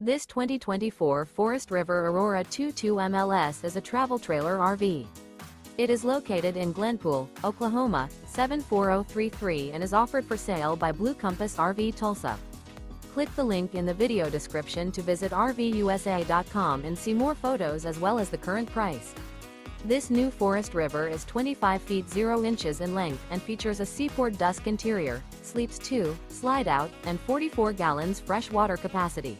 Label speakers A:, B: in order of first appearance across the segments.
A: This 2024 Forest River Aurora 22 MLS is a travel trailer RV. It is located in Glenpool, Oklahoma, 74033 and is offered for sale by Blue Compass RV Tulsa. Click the link in the video description to visit RVUSA.com and see more photos as well as the current price. This new Forest River is 25 feet 0 inches in length and features a SEAPORT DUSK interior, sleeps 2, Slideout, and 44 gallons fresh water capacity.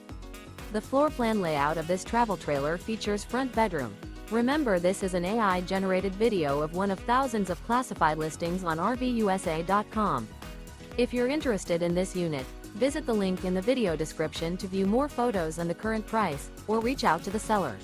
A: The floor plan layout of this travel trailer features front bedroom. Remember, this is an AI-generated video of one of thousands of classified listings on RVUSA.com. If you're interested in this unit, visit the link in the video description to view more photos and the current price, or reach out to the seller.